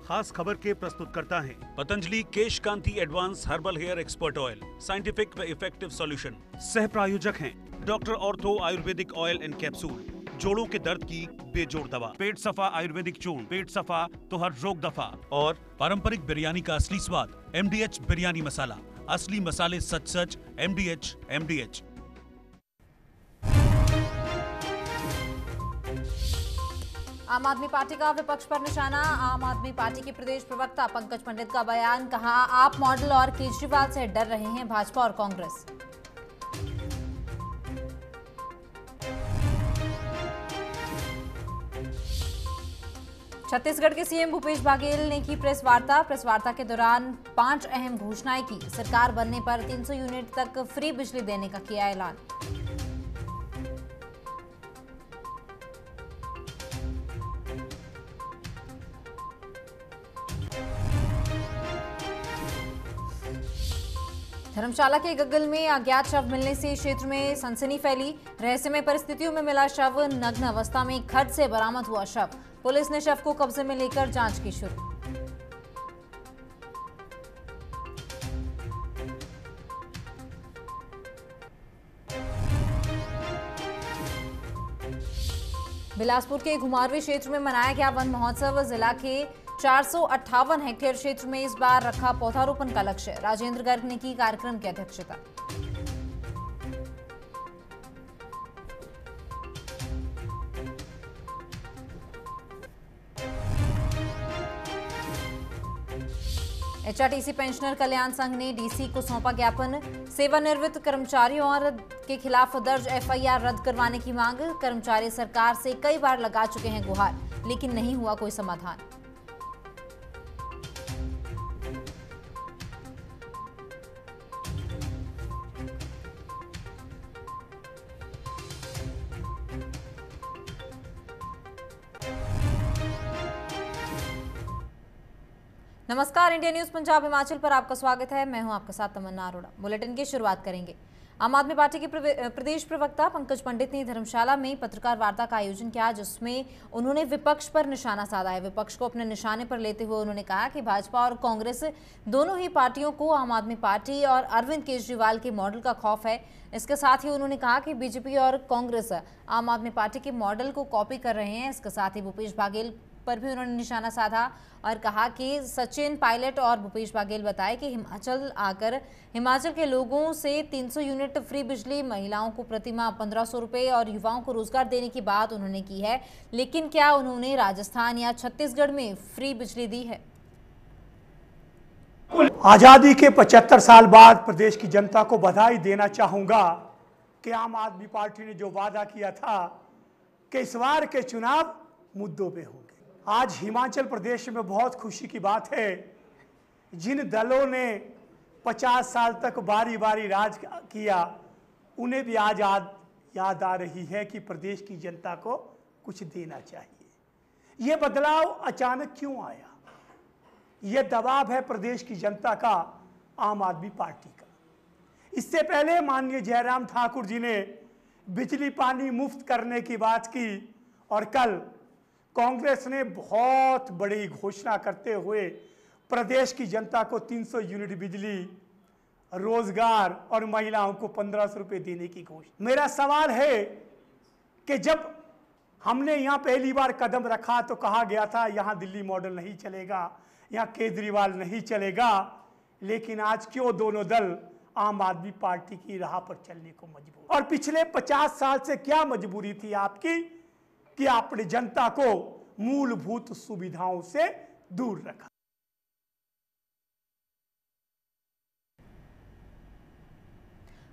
खास खबर के प्रस्तुतकर्ता हैं Patanjali Kesh Kanti advance herbal hair expert oil, scientific व इफेक्टिव सॉल्यूशन। सह प्रायोजक हैं doctor ortho ayurvedic oil and capsule, जोड़ों के दर्द की बेजोड़ दवा, पेट सफा आयुर्वेदिक चूर्ण, पेट सफा तो हर रोग दफा। और पारंपरिक बिरयानी का असली स्वाद, MDH बिरयानी मसाला, असली मसाले सच सच, MDH। आम आदमी पार्टी का विपक्ष पर निशाना। आम आदमी पार्टी के प्रदेश प्रवक्ता पंकज पंडित का बयान, कहा आप मॉडल और केजरीवाल से डर रहे हैं भाजपा और कांग्रेस। छत्तीसगढ़ के सीएम भूपेश बघेल ने की प्रेस वार्ता के दौरान 5 अहम घोषणाएं की। सरकार बनने पर 300 यूनिट तक फ्री बिजली देने का किया ऐलान। धर्मशाला के गग्गल में अज्ञात शव मिलने से क्षेत्र में सनसनी फैली। रहस्यमय परिस्थितियों में मिला शव, नग्न अवस्था में खड्ड से बरामद हुआ शव। पुलिस ने शव को कब्जे में लेकर जांच की शुरू। बिलासपुर के घुमारवी क्षेत्र में मनाया गया वन महोत्सव। जिला के 458 हेक्टेयर क्षेत्र में इस बार रखा पौधारोपण का लक्ष्य। राजेंद्र गर्ग ने की कार्यक्रम की अध्यक्षता। HRTC पेंशनर कल्याण संघ ने डीसी को सौंपा ज्ञापन। सेवानिवृत्त कर्मचारियों और के खिलाफ दर्ज FIR रद्द करवाने की मांग। कर्मचारी सरकार से कई बार लगा चुके हैं गुहार, लेकिन नहीं हुआ कोई समाधान। नमस्कार, इंडिया न्यूज पंजाब हिमाचल पर आपका स्वागत है। मैं हूं आपके साथ तमन्ना अरोड़ा। बुलेटिन की शुरुआत करेंगे। आम आदमी पार्टी के प्रदेश प्रवक्ता पंकज पंडित ने धर्मशाला में पत्रकार वार्ता का आयोजन किया, जिसमें उन्होंने विपक्ष पर निशाना साधा है। विपक्ष को अपने निशाने पर लेते हुए उन्होंने कहा कि भाजपा और कांग्रेस दोनों ही पार्टियों को आम आदमी पार्टी और अरविंद केजरीवाल के मॉडल का खौफ है। इसके साथ ही उन्होंने कहा कि बीजेपी और कांग्रेस आम आदमी पार्टी के मॉडल को कॉपी कर रहे हैं। इसके साथ ही भूपेश बघेल पर भी उन्होंने निशाना साधा और कहा कि सचिन पायलट और भूपेश बघेल बताए कि हिमाचल आकर हिमाचल के लोगों से 300 यूनिट फ्री बिजली, महिलाओं को प्रतिमाह 1500 रुपये और युवाओं को रोजगार देने की बात उन्होंने की है। लेकिन क्या उन्होंने राजस्थान या छत्तीसगढ़ में फ्री बिजली दी है? आजादी के 75 साल बाद प्रदेश की जनता को बधाई देना चाहूंगा कि आम आदमी पार्टी ने जो वादा किया था कि इस बार के चुनाव मुद्दों पे होंगे। आज हिमाचल प्रदेश में बहुत खुशी की बात है, जिन दलों ने 50 साल तक बारी बारी राज किया, उन्हें भी आज याद आ रही है कि प्रदेश की जनता को कुछ देना चाहिए। ये बदलाव अचानक क्यों आया? ये दबाव है प्रदेश की जनता का आम आदमी पार्टी का। इससे पहले माननीय जयराम ठाकुर जी ने बिजली पानी मुफ्त करने की बात की और कल कांग्रेस ने बहुत बड़ी घोषणा करते हुए प्रदेश की जनता को 300 यूनिट बिजली, रोजगार और महिलाओं को 1500 रुपये देने की घोषणा। मेरा सवाल है कि जब हमने यहाँ पहली बार कदम रखा तो कहा गया था यहाँ दिल्ली मॉडल नहीं चलेगा, यहाँ केजरीवाल नहीं चलेगा, लेकिन आज क्यों दोनों दल आम आदमी पार्टी की राह पर चलने को मजबूर? और पिछले 50 साल से क्या मजबूरी थी आपकी कि आपने जनता को मूलभूत सुविधाओं से दूर रखा?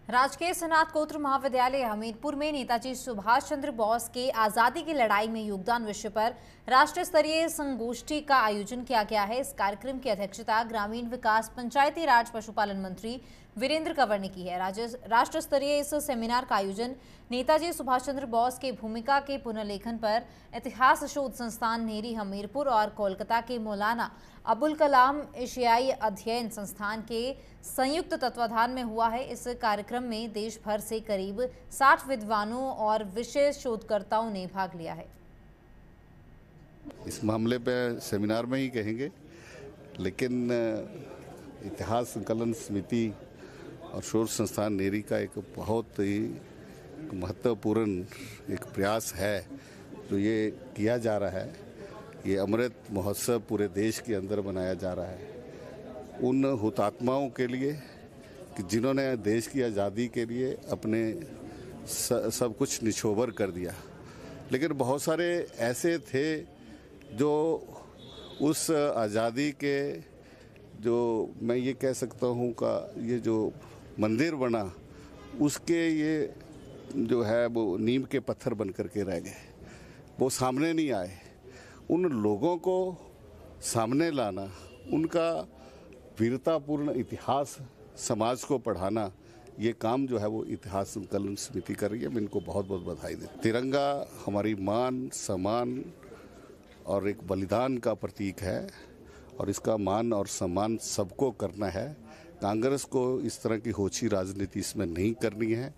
राजकीय स्नातकोत्तर महाविद्यालय हमीरपुर में नेताजी सुभाष चंद्र बोस के आजादी की लड़ाई में योगदान विषय पर राष्ट्रीय स्तरीय संगोष्ठी का आयोजन किया गया है। इस कार्यक्रम की अध्यक्षता ग्रामीण विकास, पंचायती राज, पशुपालन मंत्री वीरेंद्र कंवर ने की है। राष्ट्र स्तरीय इस सेमिनार का आयोजन नेताजी सुभाष चंद्र बोस के भूमिका के पुनर्लेखन पर इतिहास शोध संस्थान नेरी हमीरपुर और कोलकाता के मौलाना अबुल कलाम एशियाई अध्ययन संस्थान के संयुक्त तत्वाधान में हुआ है। इस कार्यक्रम में देश भर से करीब 60 विद्वानों और विषय शोधकर्ताओं ने भाग लिया है। इस मामले पे सेमिनार में ही कहेंगे लेकिन इतिहास संकलन समिति और शोध संस्थान नेरी का एक बहुत ही महत्वपूर्ण एक प्रयास है जो ये किया जा रहा है। ये अमृत महोत्सव पूरे देश के अंदर मनाया जा रहा है उन हुतात्माओं के लिए कि जिन्होंने देश की आज़ादी के लिए अपने सब कुछ निछोवर कर दिया, लेकिन बहुत सारे ऐसे थे जो उस आज़ादी के जो मैं ये कह सकता हूँ का ये जो मंदिर बना उसके ये जो है वो नीम के पत्थर बन करके रह गए, वो सामने नहीं आए। उन लोगों को सामने लाना, उनका वीरतापूर्ण इतिहास समाज को पढ़ाना, ये काम जो है वो इतिहास संकलन समिति कर रही है। मैं इनको बहुत बहुत बधाई देता हूं। तिरंगा हमारी मान सम्मान और एक बलिदान का प्रतीक है और इसका मान और सम्मान सबको करना है। कांग्रेस को इस तरह की होछी राजनीति इसमें नहीं करनी है।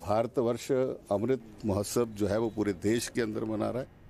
भारतवर्ष अमृत महोत्सव जो है वो पूरे देश के अंदर मना रहा है।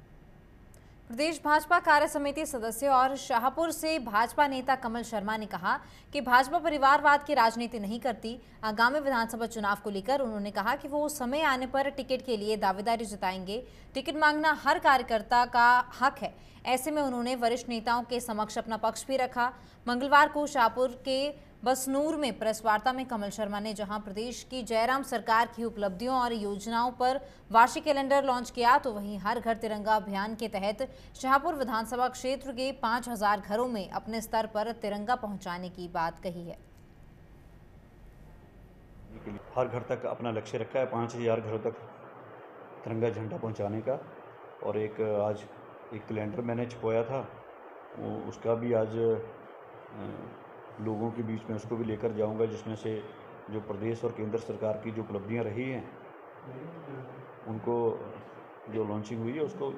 प्रदेश भाजपा कार्य समिति सदस्य और शाहपुर से भाजपा नेता कमल शर्मा ने कहा कि भाजपा परिवारवाद की राजनीति नहीं करती। आगामी विधानसभा चुनाव को लेकर उन्होंने कहा कि वो समय आने पर टिकट के लिए दावेदारी जताएंगे। टिकट मांगना हर कार्यकर्ता का हक है। ऐसे में उन्होंने वरिष्ठ नेताओं के समक्ष अपना पक्ष भी रखा। मंगलवार को शाहपुर के बसनूर में प्रेस वार्ता में कमल शर्मा ने जहां प्रदेश की जयराम सरकार की उपलब्धियों और योजनाओं पर वार्षिक कैलेंडर लॉन्च किया, तो वहीं हर घर तिरंगा अभियान के तहत शाहपुर विधानसभा क्षेत्र के 5000 घरों में अपने स्तर पर तिरंगा पहुंचाने की बात कही है। हर घर तक अपना लक्ष्य रखा है 5000 घरों तक तिरंगा झंडा पहुंचाने का। और एक आज एक कैलेंडर मैंने छपवाया था, उसका भी आज लोगों के बीच में उसको भी लेकर जाऊंगा, जिसमें से जो प्रदेश और केंद्र सरकार की जो उपलब्धियां रही हैं उनको जो लॉन्चिंग हुई है उसको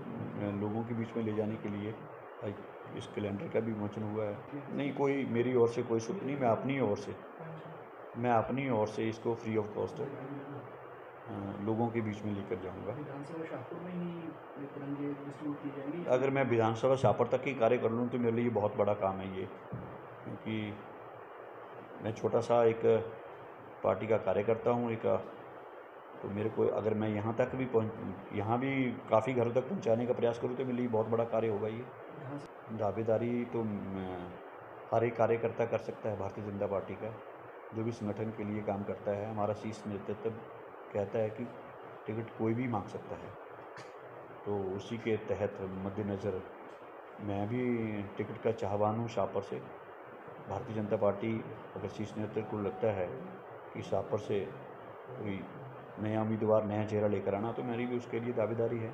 लोगों के बीच में ले जाने के लिए इस कैलेंडर का भी विमोचन हुआ है। नहीं, कोई मेरी ओर से कोई शुल्क नहीं, मैं अपनी ओर से इसको फ्री ऑफ कॉस्ट लोगों के बीच में लेकर जाऊंगा। अगर मैं विधानसभा शाहपुर तक ही कार्य कर लूँ तो मेरे लिए बहुत बड़ा काम है ये, क्योंकि मैं छोटा सा एक पार्टी का कार्यकर्ता हूँ। तो मेरे को अगर मैं यहाँ तक भी यहाँ भी काफ़ी घरों तक पहुँचाने का प्रयास करूँ तो मेरे लिए बहुत बड़ा कार्य होगा ये। दावेदारी तो हर एक कार्यकर्ता कर सकता है भारतीय जनता पार्टी का, जो भी संगठन के लिए काम करता है। हमारा शीर्ष नेतृत्व कहता है कि टिकट कोई भी मांग सकता है, तो उसी के तहत मद्देनज़र मैं भी टिकट का चाहवान हूँ शाहपुर से। भारतीय जनता पार्टी अगर शीर्ष नेतृत्व को लगता है कि शाहपुर से कोई नया उम्मीदवार नया चेहरा लेकर आना, तो मेरी भी उसके लिए दावेदारी है।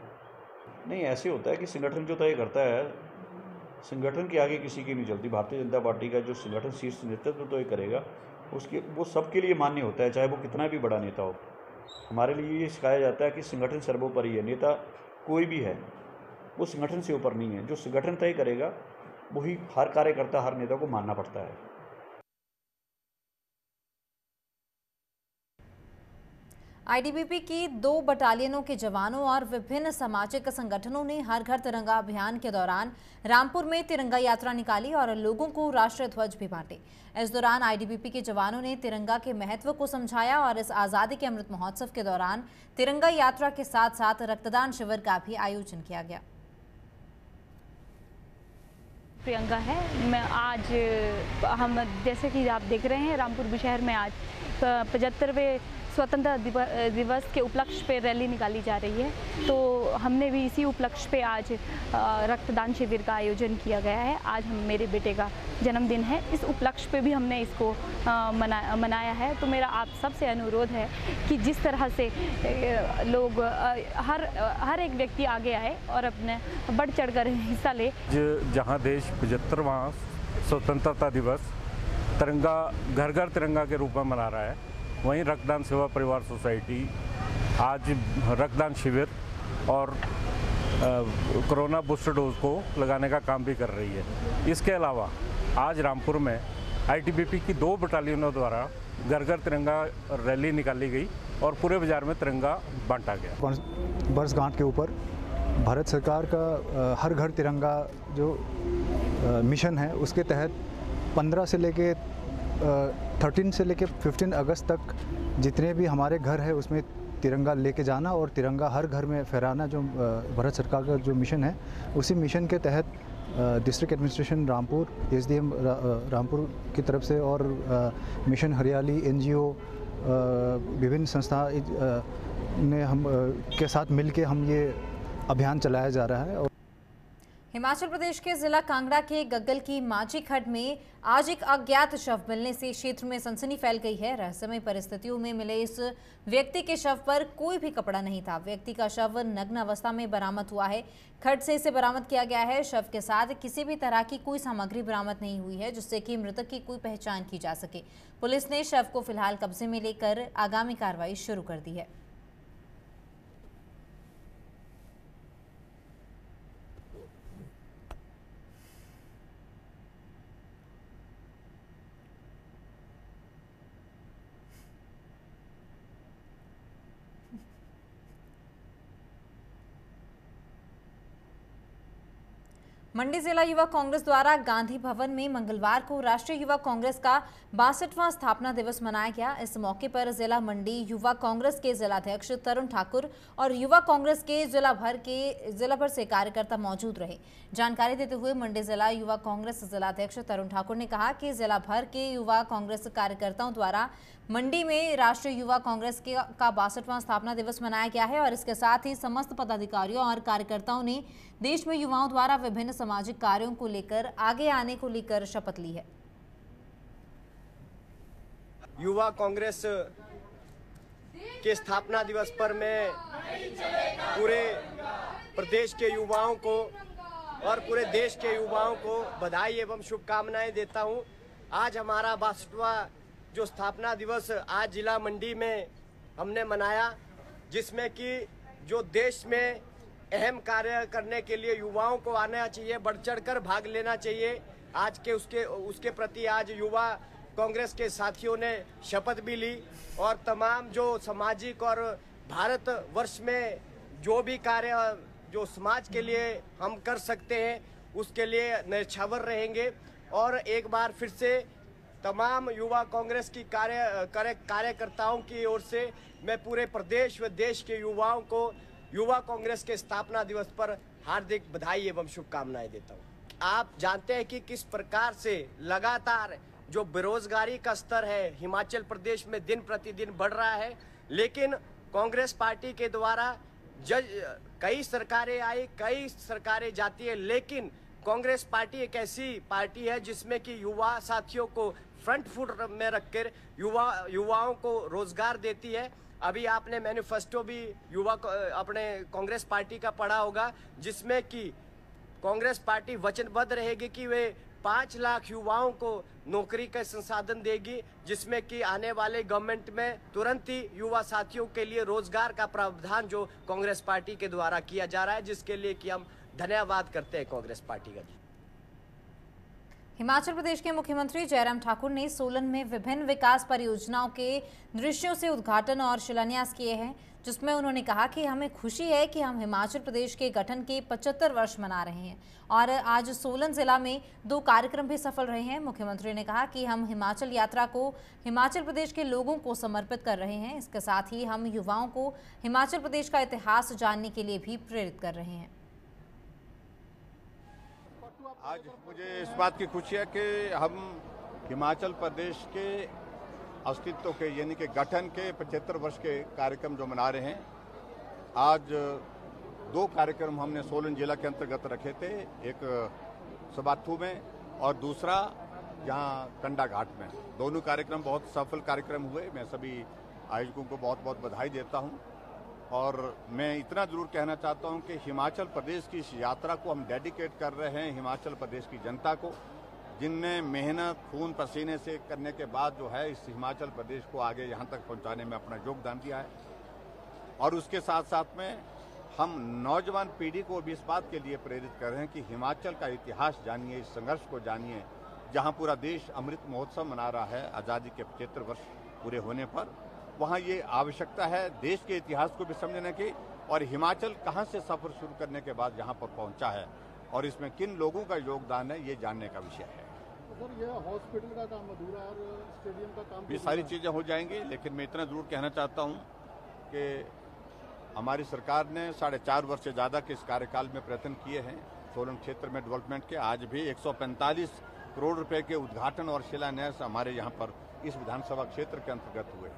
नहीं, ऐसे होता है कि संगठन जो तय करता है, संगठन के आगे किसी की नहीं चलती। भारतीय जनता पार्टी का जो संगठन शीर्ष नेतृत्व तय करेगा उसके वो सबके लिए मान्य होता है, चाहे वो कितना भी बड़ा नेता हो। हमारे लिए ये सिखाया जाता है कि संगठन सर्वोपरि है। नेता कोई भी है वो संगठन से ऊपर नहीं है। जो संगठन तय करेगा वही हर कार्यकर्ता, हर नेता को मानना पड़ता है। आईटीबीपी की 2 बटालियनों के जवानों और विभिन्न सामाजिक संगठनों ने हर घर तिरंगा अभियान के दौरान रामपुर में तिरंगा यात्रा निकाली और लोगों को राष्ट्रीय ध्वज भी बांटे। इस दौरान आईटीबीपी के जवानों ने तिरंगा के महत्व को समझाया और इस आज़ादी के अमृत महोत्सव के दौरान तिरंगा यात्रा के साथ साथ रक्तदान शिविर का भी आयोजन किया गया। प्रियंका है। मैं आज हम जैसे कि आप देख रहे हैं रामपुर शहर में आज 75वें स्वतंत्रता दिवस के उपलक्ष्य पे रैली निकाली जा रही है। तो हमने भी इसी उपलक्ष्य पे आज रक्तदान शिविर का आयोजन किया गया है। आज मेरे बेटे का जन्मदिन है, इस उपलक्ष्य पे भी हमने इसको मनाया है। तो मेरा आप सबसे अनुरोध है कि जिस तरह से लोग हर एक व्यक्ति आगे आए और अपने बढ़ चढ़कर हिस्सा ले। जहाँ देश 75वां स्वतंत्रता दिवस तिरंगा घर घर तिरंगा के रूप में मना रहा है, वहीं रक्तदान सेवा परिवार सोसाइटी आज रक्तदान शिविर और कोरोना बूस्टर डोज को लगाने का काम भी कर रही है। इसके अलावा आज रामपुर में आईटीबीपी की 2 बटालियनों द्वारा घर घर तिरंगा रैली निकाली गई और पूरे बाजार में तिरंगा बांटा गया। बरसगांठ के ऊपर भारत सरकार का हर घर तिरंगा जो मिशन है, उसके तहत 15 से लेके 13 से लेके 15 अगस्त तक जितने भी हमारे घर है उसमें तिरंगा लेके जाना और तिरंगा हर घर में फहराना, जो भारत सरकार का जो मिशन है, उसी मिशन के तहत district administration Rampur, SDM Rampur की तरफ से और मिशन हरियाली, एनजीओ, विभिन्न संस्था ने हम के साथ मिलके हम ये अभियान चलाया जा रहा है। हिमाचल प्रदेश के जिला कांगड़ा के गग्गल की माझी खड्ड में आज एक अज्ञात शव मिलने से क्षेत्र में सनसनी फैल गई है। रहस्यमय परिस्थितियों में मिले इस व्यक्ति के शव पर कोई भी कपड़ा नहीं था। व्यक्ति का शव नग्न अवस्था में बरामद हुआ है। खड्ड से इसे बरामद किया गया है। शव के साथ किसी भी तरह की कोई सामग्री बरामद नहीं हुई है जिससे कि मृतक की कोई पहचान की जा सके। पुलिस ने शव को फिलहाल कब्जे में लेकर आगामी कार्रवाई शुरू कर दी है। मंडी जिला युवा कांग्रेस द्वारा गांधी भवन में मंगलवार को राष्ट्रीय युवा कांग्रेस का 62वां स्थापना दिवस मनाया गया। इस मौके पर जिला मंडी युवा कांग्रेस के जिलाध्यक्ष तरुण ठाकुर और युवा कांग्रेस के जिला भर से कार्यकर्ता मौजूद रहे। जानकारी देते हुए मंडी जिला युवा कांग्रेस जिलाध्यक्ष तरुण ठाकुर ने कहा कि जिला भर के युवा कांग्रेस कार्यकर्ताओं द्वारा मंडी में राष्ट्रीय युवा कांग्रेस का 62वां स्थापना दिवस मनाया गया है और इसके साथ ही समस्त पदाधिकारियों और कार्यकर्ताओं ने देश में युवाओं द्वारा विभिन्न सामाजिक कार्यों को लेकर आगे आने को लेकर शपथ ली है। युवा कांग्रेस के स्थापना दिवस पर मैं पूरे प्रदेश के युवाओं को और पूरे देश के युवाओं को बधाई एवं शुभकामनाएं देता हूं। आज हमारा 62वां जो स्थापना दिवस आज जिला मंडी में हमने मनाया, जिसमें कि जो देश में अहम कार्य करने के लिए युवाओं को आना चाहिए, बढ़ चढ़कर भाग लेना चाहिए। आज के उसके प्रति आज युवा कांग्रेस के साथियों ने शपथ भी ली और तमाम जो सामाजिक और भारत वर्ष में जो भी कार्य जो समाज के लिए हम कर सकते हैं उसके लिए न्यौछावर रहेंगे। और एक बार फिर से तमाम युवा कांग्रेस की कार्यकर्ताओं की ओर से मैं पूरे प्रदेश व देश के युवाओं को युवा कांग्रेस के स्थापना दिवस पर हार्दिक बधाई एवं शुभकामनाएं देता हूं। आप जानते हैं कि किस प्रकार से लगातार जो बेरोजगारी का स्तर है हिमाचल प्रदेश में दिन प्रतिदिन बढ़ रहा है, लेकिन कांग्रेस पार्टी के द्वारा कई सरकारें आई, कई सरकारें जाती है, लेकिन कांग्रेस पार्टी एक ऐसी पार्टी है जिसमें कि युवा साथियों को फ्रंट फुट में रखकर युवाओं को रोजगार देती है। अभी आपने मैनिफेस्टो भी अपने कांग्रेस पार्टी का पढ़ा होगा, जिसमें कि कांग्रेस पार्टी वचनबद्ध रहेगी कि वे 5 लाख युवाओं को नौकरी का संसाधन देगी, जिसमें कि आने वाले गवर्नमेंट में तुरंत ही युवा साथियों के लिए रोजगार का प्रावधान जो कांग्रेस पार्टी के द्वारा किया जा रहा है, जिसके लिए कि हम धन्यवाद करते हैं कांग्रेस पार्टी का। हिमाचल प्रदेश के मुख्यमंत्री जयराम ठाकुर ने सोलन में विभिन्न विकास परियोजनाओं के दृश्यों से उद्घाटन और शिलान्यास किए हैं, जिसमें उन्होंने कहा कि हमें खुशी है कि हम हिमाचल प्रदेश के गठन के 75 वर्ष मना रहे हैं और आज सोलन जिला में 2 कार्यक्रम भी सफल रहे हैं। मुख्यमंत्री ने कहा कि हम हिमाचल यात्रा को हिमाचल प्रदेश के लोगों को समर्पित कर रहे हैं। इसके साथ ही हम युवाओं को हिमाचल प्रदेश का इतिहास जानने के लिए भी प्रेरित कर रहे हैं। आज मुझे इस बात की खुशी है कि हम हिमाचल प्रदेश के अस्तित्व के यानी कि गठन के 75 वर्ष के कार्यक्रम जो मना रहे हैं। आज 2 कार्यक्रम हमने सोलन जिला के अंतर्गत रखे थे, एक सबाथू में और दूसरा यहाँ कंडा घाट में। दोनों कार्यक्रम बहुत सफल कार्यक्रम हुए। मैं सभी आयोजकों को बहुत बहुत बधाई देता हूँ और मैं इतना जरूर कहना चाहता हूं कि हिमाचल प्रदेश की इस यात्रा को हम डेडिकेट कर रहे हैं हिमाचल प्रदेश की जनता को, जिनने मेहनत खून पसीने से करने के बाद जो है इस हिमाचल प्रदेश को आगे यहां तक पहुंचाने में अपना योगदान दिया है। और उसके साथ साथ में हम नौजवान पीढ़ी को भी इस बात के लिए प्रेरित कर रहे हैं कि हिमाचल का इतिहास जानिए, इस संघर्ष को जानिए, जहाँ पूरा देश अमृत महोत्सव मना रहा है आज़ादी के 75 वर्ष पूरे होने पर। वहाँ ये आवश्यकता है देश के इतिहास को भी समझने की और हिमाचल कहाँ से सफर शुरू करने के बाद यहाँ पर पहुँचा है और इसमें किन लोगों का योगदान है ये जानने का विषय है। सर ये हॉस्पिटल का काम अधूरा और स्टेडियम का काम, ये सारी चीज़ें हो जाएंगी। लेकिन मैं इतना जरूर कहना चाहता हूँ कि हमारी सरकार ने 4.5 वर्ष से ज़्यादा के इस कार्यकाल में प्रयत्न किए हैं सोलन क्षेत्र में डेवलपमेंट के। आज भी 145 करोड़ रुपए के उद्घाटन और शिलान्यास हमारे यहाँ पर इस विधानसभा क्षेत्र के अंतर्गत हुए।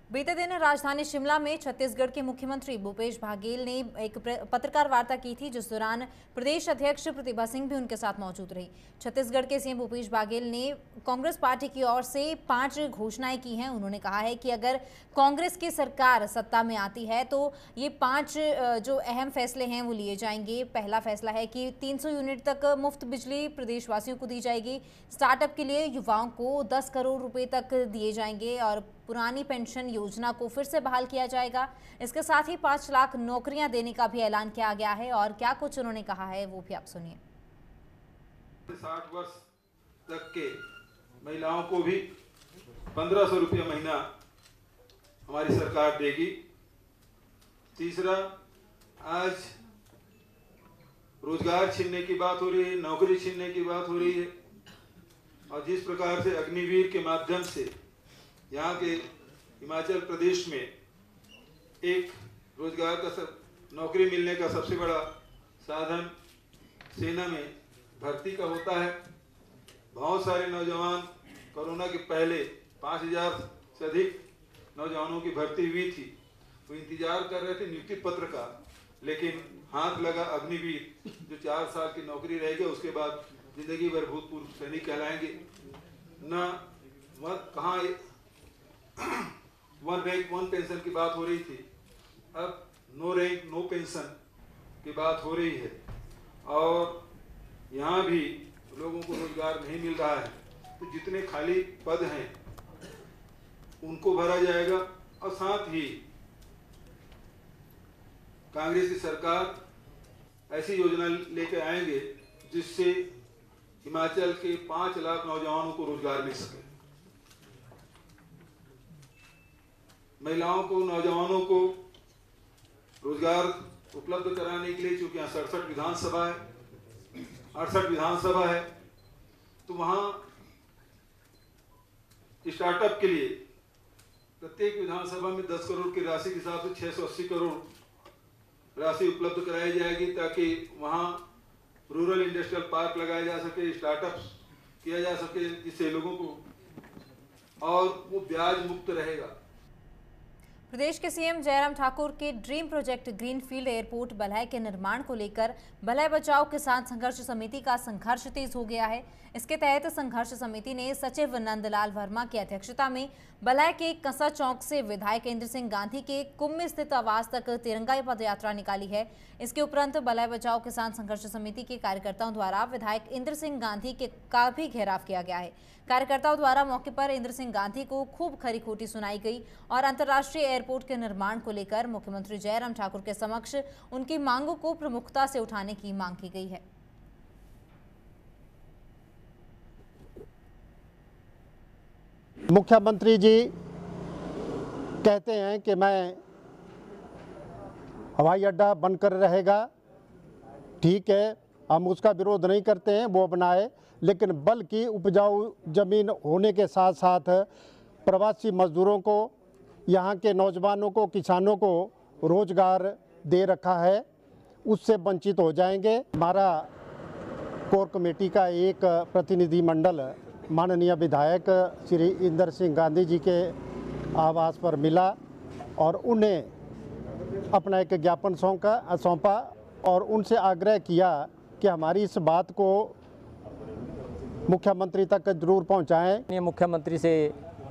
बीते दिन राजधानी शिमला में छत्तीसगढ़ के मुख्यमंत्री भूपेश बघेल ने एक पत्रकार वार्ता की थी, जिस दौरान प्रदेश अध्यक्ष प्रतिभा सिंह भी उनके साथ मौजूद रही। छत्तीसगढ़ के सीएम भूपेश बघेल ने कांग्रेस पार्टी की ओर से 5 घोषणाएं की हैं। उन्होंने कहा है कि अगर कांग्रेस की सरकार सत्ता में आती है तो ये 5 जो अहम फैसले हैं वो लिए जाएंगे। पहला फैसला है कि 300 यूनिट तक मुफ्त बिजली प्रदेशवासियों को दी जाएगी। स्टार्टअप के लिए युवाओं को 10 करोड़ रुपए तक दिए जाएंगे और पुरानी पेंशन योजना को फिर से बहाल किया जाएगा। इसके साथ ही 5 लाख नौकरियां देने का भी ऐलान किया गया है। और क्या कुछ उन्होंने कहा है वो भी आप सुनिए। 60 वर्ष तक के महिलाओं को भी 1500 रुपये महीना हमारी सरकार देगी। तीसरा, आज रोजगार छीनने की बात हो रही है, नौकरी छीनने की बात हो रही है, और जिस प्रकार से अग्निवीर के माध्यम से यहाँ के हिमाचल प्रदेश में एक रोजगार का नौकरी मिलने का सबसे बड़ा साधन सेना में भर्ती का होता है। बहुत सारे नौजवान कोरोना के पहले 5000 से अधिक नौजवानों की भर्ती हुई थी, वो इंतजार कर रहे थे नियुक्ति पत्र का, लेकिन हाथ लगा अग्निवीर जो 4 साल की नौकरी रहेगी, उसके बाद जिंदगी भर भूतपूर्व सैनिक कहलाएंगे। न कहाँ 1 रैंक 1 पेंशन की बात हो रही थी, अब नो रैंक नो पेंशन की बात हो रही है, और यहाँ भी लोगों को रोजगार नहीं मिल रहा है। तो जितने खाली पद हैं उनको भरा जाएगा, और साथ ही कांग्रेस की सरकार ऐसी योजना लेकर आएंगे जिससे हिमाचल के 5 लाख नौजवानों को रोजगार मिल सके। महिलाओं को, नौजवानों को रोजगार उपलब्ध कराने के लिए, चूंकि यहाँ 67 विधानसभा है, 68 विधानसभा है, तो वहाँ स्टार्टअप के लिए प्रत्येक विधानसभा में 10 करोड़ की राशि के हिसाब से 680 करोड़ राशि उपलब्ध कराई जाएगी, ताकि वहाँ रूरल इंडस्ट्रियल पार्क लगाया जा सके, स्टार्टअप किया जा सके, जिससे लोगों को, और वो ब्याज मुक्त रहेगा। प्रदेश के सीएम जयराम ठाकुर के ड्रीम प्रोजेक्ट ग्रीनफील्ड एयरपोर्ट बल्है के निर्माण को लेकर बल्है बचाओ किसान संघर्ष समिति का संघर्ष तेज हो गया है। इसके तहत संघर्ष समिति ने सचिव नंदलाल वर्मा की अध्यक्षता में बल्है के कंसा चौक से विधायक इंद्र सिंह गांधी के कुम्भ स्थित आवास तक तिरंगा पद यात्रा निकाली है। इसके उपरांत बल्है बचाओ किसान संघर्ष समिति के कार्यकर्ताओं द्वारा विधायक इंद्र सिंह गांधी का भी घेराव किया गया है। कार्यकर्ताओं द्वारा मौके पर इंद्र सिंह गांधी को खूब खरी खोटी सुनाई गई और अंतर्राष्ट्रीय एयरपोर्ट के निर्माण को लेकर मुख्यमंत्री जयराम ठाकुर के समक्ष उनकी मांगों को प्रमुखता से उठाने की मांग की गई है। मुख्यमंत्री जी कहते हैं कि मैं हवाई अड्डा बनकर रहेगा, ठीक है, हम उसका विरोध नहीं करते हैं, वो बनाए, लेकिन बल्कि उपजाऊ ज़मीन होने के साथ साथ प्रवासी मजदूरों को, यहाँ के नौजवानों को, किसानों को रोजगार दे रखा है, उससे वंचित हो जाएंगे। हमारा कोर कमेटी का एक प्रतिनिधि मंडल माननीय विधायक श्री इंद्र सिंह गांधी जी के आवास पर मिला और उन्हें अपना एक ज्ञापन सौंपा और उनसे आग्रह किया कि हमारी इस बात को मुख्यमंत्री तक जरूर पहुंचाएं। मुख्यमंत्री से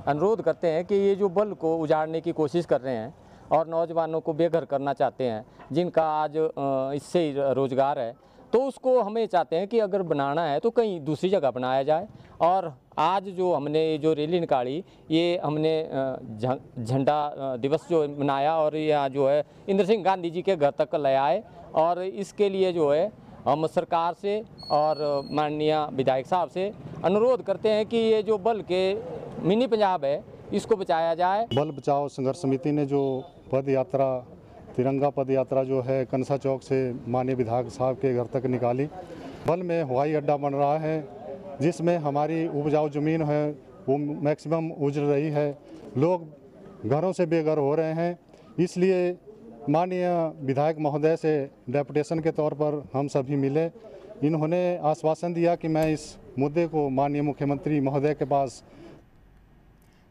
अनुरोध करते हैं कि ये जो बल को उजाड़ने की कोशिश कर रहे हैं और नौजवानों को बेघर करना चाहते हैं, जिनका आज इससे रोजगार है, तो उसको हमें चाहते हैं कि अगर बनाना है तो कहीं दूसरी जगह बनाया जाए। और आज जो हमने जो रैली निकाली, ये हमने झंडा दिवस जो मनाया और यहाँ जो है इंद्र सिंह गांधी जी के घर तक ले आए, और इसके लिए जो है हम सरकार से और माननीय विधायक साहब से अनुरोध करते हैं कि ये जो बल के मिनी पंजाब है इसको बचाया जाए। बल बचाओ संघर्ष समिति ने जो पद यात्रा, तिरंगा पद यात्रा जो है कंसा चौक से माननीय विधायक साहब के घर तक निकाली, बल में हवाई अड्डा बन रहा है जिसमें हमारी उपजाऊ ज़मीन है वो मैक्सिमम उजड़ रही है, लोग घरों से बेघर हो रहे हैं। इसलिए माननीय विधायक महोदय से डेपुटेशन के तौर पर हम सभी मिले। इन्होंने आश्वासन दिया कि मैं इस मुद्दे को माननीय मुख्यमंत्री महोदय के पास।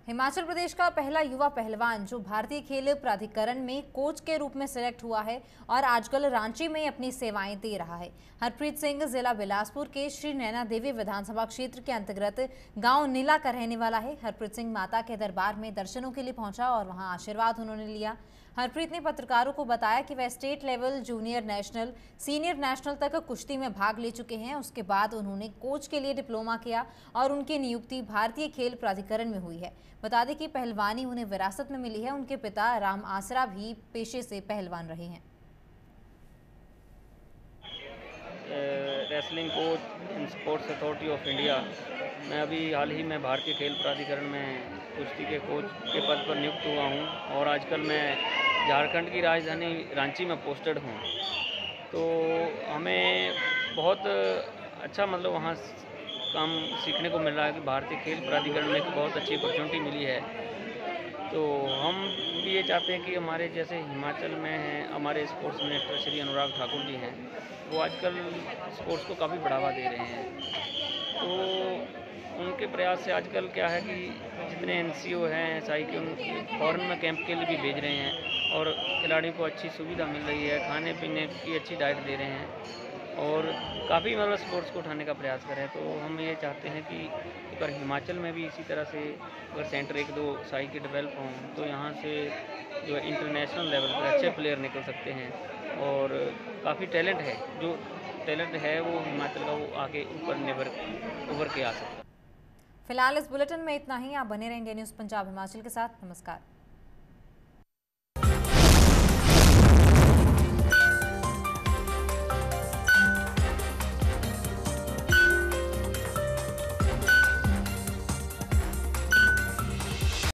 हिमाचल प्रदेश का पहला युवा पहलवान जो भारतीय खेल प्राधिकरण में कोच के रूप में सिलेक्ट हुआ है और आजकल रांची में अपनी सेवाएं दे रहा है। हरप्रीत सिंह जिला बिलासपुर के श्री नैना देवी विधानसभा क्षेत्र के अंतर्गत गांव नीला का रहने वाला है। हरप्रीत सिंह माता के दरबार में दर्शनों के लिए पहुंचा और वहां आशीर्वाद उन्होंने लिया। हरप्रीत ने पत्रकारों को बताया कि वह state level, junior national, senior national तक कुश्ती में भाग ले चुके हैं। उसके बाद उन्होंने कोच के लिए डिप्लोमा किया और उनकी नियुक्ति भारतीय खेल प्राधिकरण में हुई है। बता दें कि पहलवानी उन्हें विरासत में मिली है। उनके पिता राम आसरा भी पेशे से पहलवान रहे हैं। Wrestling coach in sports authority of India. मैं अभी हाल ही में भारतीय खेल प्राधिकरण में कुश्ती के कोच के पद पर नियुक्त हुआ हूं और आजकल मैं झारखंड की राजधानी रांची में पोस्टेड हूं। तो हमें बहुत अच्छा मतलब वहां काम सीखने को मिल रहा है कि भारतीय खेल प्राधिकरण में एक बहुत अच्छी अपॉर्चुनिटी मिली है। तो हम भी ये चाहते हैं कि हमारे जैसे हिमाचल में हैं, हमारे स्पोर्ट्स मिनिस्टर श्री अनुराग ठाकुर जी हैं, वो आजकल स्पोर्ट्स को काफ़ी बढ़ावा दे रहे हैं। तो उनके प्रयास से आजकल क्या है कि जितने NCO हैं SI के उन फॉरेन में कैंप के लिए भी भेज रहे हैं और खिलाड़ियों को अच्छी सुविधा मिल रही है, खाने पीने की अच्छी डाइट दे रहे हैं और काफ़ी मतलब स्पोर्ट्स को उठाने का प्रयास करें। तो हम ये चाहते हैं कि अगर हिमाचल में भी इसी तरह से अगर सेंटर 1-2 SI के डेवलप हों तो यहाँ से जो इंटरनेशनल लेवल पर अच्छे प्लेयर निकल सकते हैं और काफ़ी टैलेंट है, जो टैलेंट है वो हिमाचल का वो आगे ऊपर उभर के आ सकता है। फिलहाल इस बुलेटिन में इतना ही। आप बने रहें इंडिया न्यूज़ पंजाब हिमाचल के साथ। नमस्कार।